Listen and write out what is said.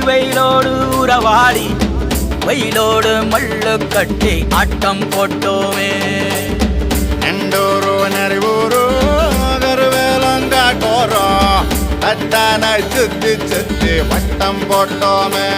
வெயிலோடு உறவாடி வெயிலோடு மல்லு கட்டி ஆட்டம் போட்டோமே. எண்டூரு நெறிவூரு கருவேலங்காட்டோரம் தட்டான சுத்தி சுத்தி வட்டம் போட்டோமே.